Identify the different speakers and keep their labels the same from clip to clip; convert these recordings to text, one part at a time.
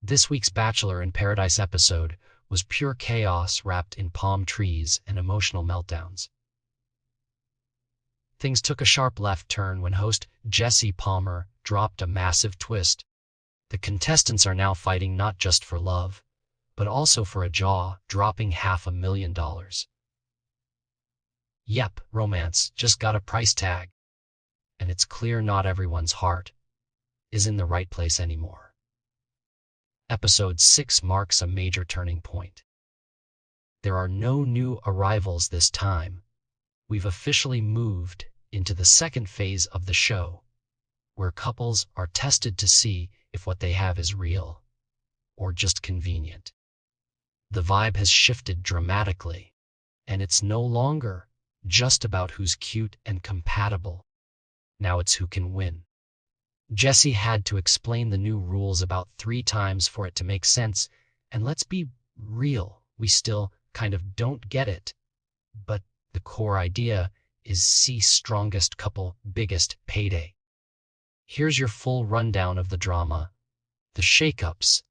Speaker 1: This week's Bachelor in Paradise episode was pure chaos wrapped in palm trees and emotional meltdowns. Things took a sharp left turn when host Jesse Palmer dropped a massive twist. The contestants are now fighting not just for love, but also for a jaw-dropping $500,000. Yep, romance just got a price tag, and it's clear not everyone's heart is in the right place anymore. Episode 6 marks a major turning point. There are no new arrivals this time. We've officially moved into the second phase of the show, where couples are tested to see if what they have is real or just convenient. The vibe has shifted dramatically, and it's no longer just about who's cute and compatible. Now it's who can win. Jesse had to explain the new rules about 3 times for it to make sense, and let's be real, we still kind of don't get it. But the core idea is see strongest couple, biggest payday. Here's your full rundown of the drama, the shakeups,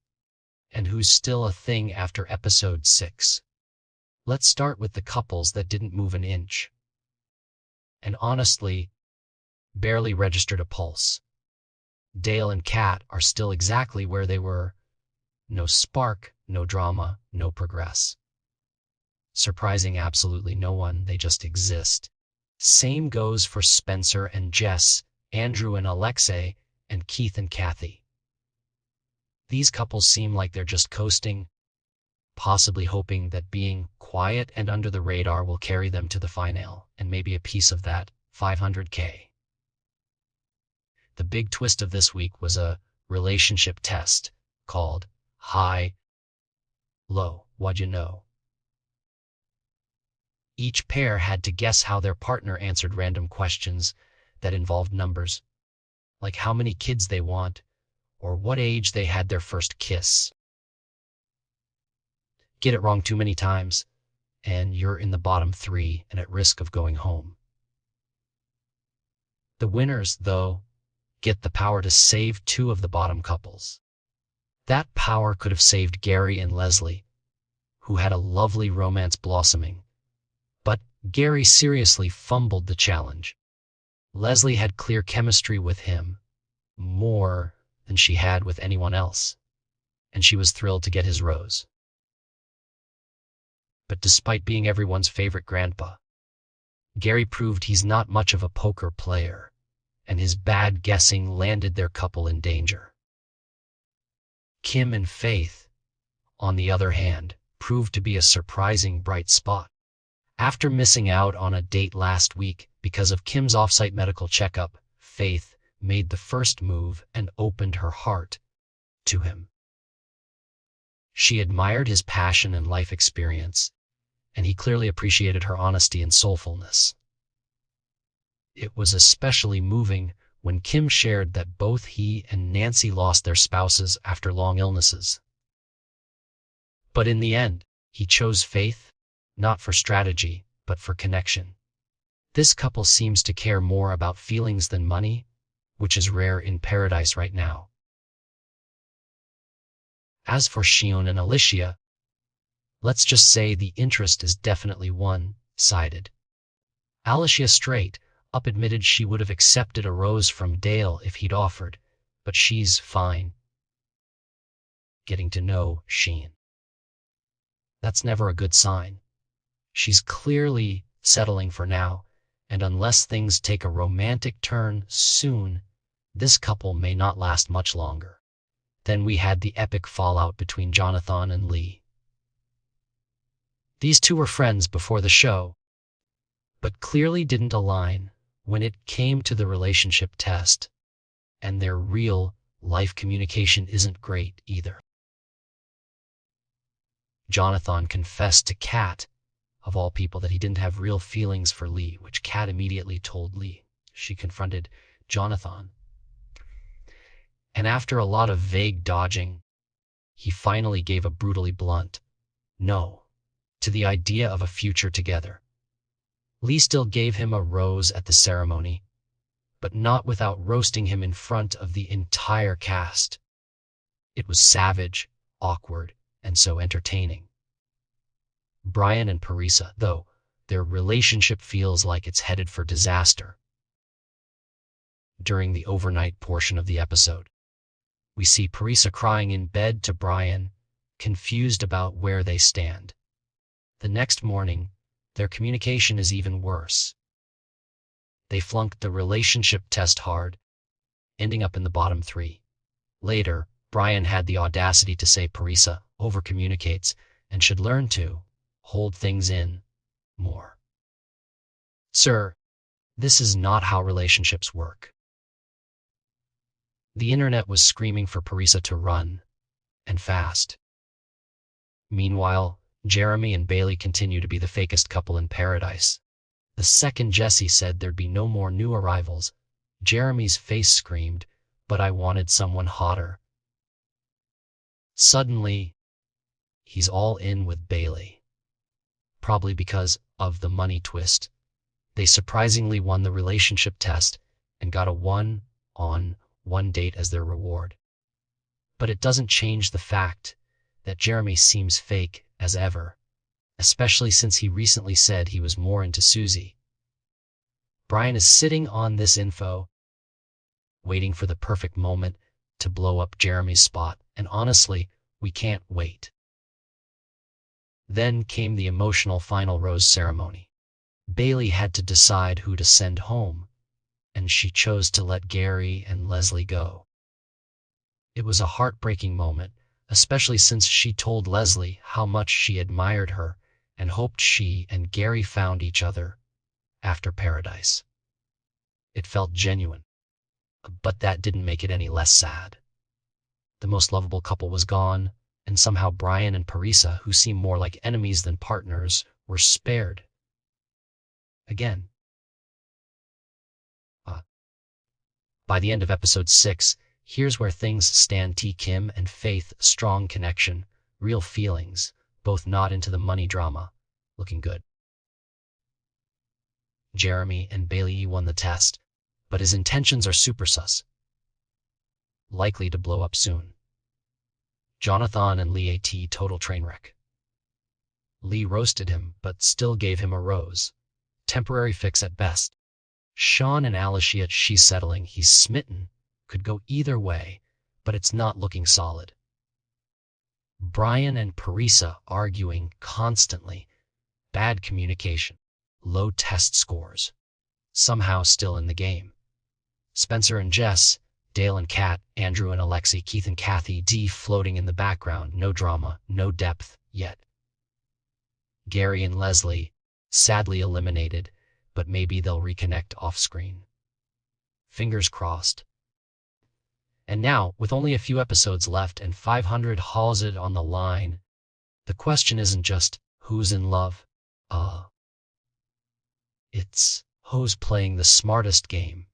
Speaker 1: and who's still a thing after episode 6. Let's start with the couples that didn't move an inch, and honestly, barely registered a pulse. Dale and Kat are still exactly where they were. No spark, no drama, no progress. Surprising absolutely no one, they just exist. Same goes for Spencer and Jess, Andrew and Alexei, and Keith and Kathy. These couples seem like they're just coasting, possibly hoping that being quiet and under the radar will carry them to the final, and maybe a piece of that $500K. The big twist of this week was a relationship test called High, Low, What'd You Know? Each pair had to guess how their partner answered random questions that involved numbers, like how many kids they want or what age they had their first kiss. Get it wrong too many times, and you're in the bottom 3 and at risk of going home. The winners, though, get the power to save 2 of the bottom couples. That power could have saved Gary and Leslie, who had a lovely romance blossoming. But Gary seriously fumbled the challenge. Leslie had clear chemistry with him, more than she had with anyone else, and she was thrilled to get his rose. But despite being everyone's favorite grandpa, Gary proved he's not much of a poker player, and his bad guessing landed their couple in danger. Kim and Faith, on the other hand, proved to be a surprising bright spot. After missing out on a date last week because of Kim's off-site medical checkup, Faith made the first move and opened her heart to him. She admired his passion and life experience, and he clearly appreciated her honesty and soulfulness. It was especially moving when Kim shared that both he and Nancy lost their spouses after long illnesses. But in the end, he chose Faith, not for strategy, but for connection. This couple seems to care more about feelings than money, which is rare in paradise right now. As for Shion and Alicia, let's just say the interest is definitely one-sided. Alicia straight up admitted she would have accepted a rose from Dale if he'd offered, but she's fine getting to know Shion. That's never a good sign. She's clearly settling for now, and unless things take a romantic turn soon, this couple may not last much longer. Then we had the epic fallout between Jonathan and Lee. These two were friends before the show, but clearly didn't align when it came to the relationship test, and their real-life communication isn't great either. Jonathan confessed to Kat, of all people, that he didn't have real feelings for Lee, which Kat immediately told Lee. She confronted Jonathan. And after a lot of vague dodging, he finally gave a brutally blunt no to the idea of a future together. Lee still gave him a rose at the ceremony, but not without roasting him in front of the entire cast. It was savage, awkward, and so entertaining. Brian and Parisa, though, their relationship feels like it's headed for disaster. During the overnight portion of the episode, we see Parisa crying in bed to Brian, confused about where they stand. The next morning, their communication is even worse. They flunked the relationship test hard, ending up in the bottom 3. Later, Brian had the audacity to say Parisa overcommunicates and should learn to hold things in more. Sir, this is not how relationships work. The internet was screaming for Parisa to run, and fast. Meanwhile, Jeremy and Bailey continue to be the fakest couple in paradise. The second Jesse said there'd be no more new arrivals, Jeremy's face screamed, "But I wanted someone hotter." Suddenly, he's all in with Bailey. Probably because of the money twist. They surprisingly won the relationship test and got a one-on-one date as their reward. But it doesn't change the fact that Jeremy seems fake as ever, especially since he recently said he was more into Susie. Brian is sitting on this info, waiting for the perfect moment to blow up Jeremy's spot, and honestly, we can't wait. Then came the emotional final rose ceremony. Bailey had to decide who to send home, and she chose to let Gary and Leslie go. It was a heartbreaking moment, especially since she told Leslie how much she admired her and hoped she and Gary found each other after paradise. It felt genuine, but that didn't make it any less sad. The most lovable couple was gone, and somehow Brian and Parisa, who seem more like enemies than partners, were spared. Again. By the end of episode 6, here's where things stand. T. Kim and Faith, strong connection, real feelings, both not into the money drama, looking good. Jeremy and Bailey won the test, but his intentions are super sus. Likely to blow up soon. Jonathan and Lee, a total train wreck. Lee roasted him, but still gave him a rose. Temporary fix at best. Sean and Alicia, she's settling, he's smitten. Could go either way, but it's not looking solid. Brian and Parisa arguing constantly. Bad communication. Low test scores. Somehow still in the game. Spencer and Jess, Dale and Kat, Andrew and Alexi, Keith and Kathy, D floating in the background. No drama, no depth yet. Gary and Leslie, sadly eliminated, but maybe they'll reconnect off-screen. Fingers crossed. And now, with only a few episodes left and 500 hauls it on the line, the question isn't just who's in love. It's who's playing the smartest game.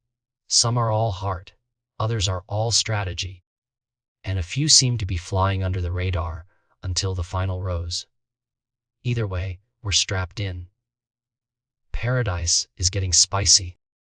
Speaker 1: Some are all heart, others are all strategy, and a few seem to be flying under the radar until the final rose. Either way, we're strapped in. Paradise is getting spicy.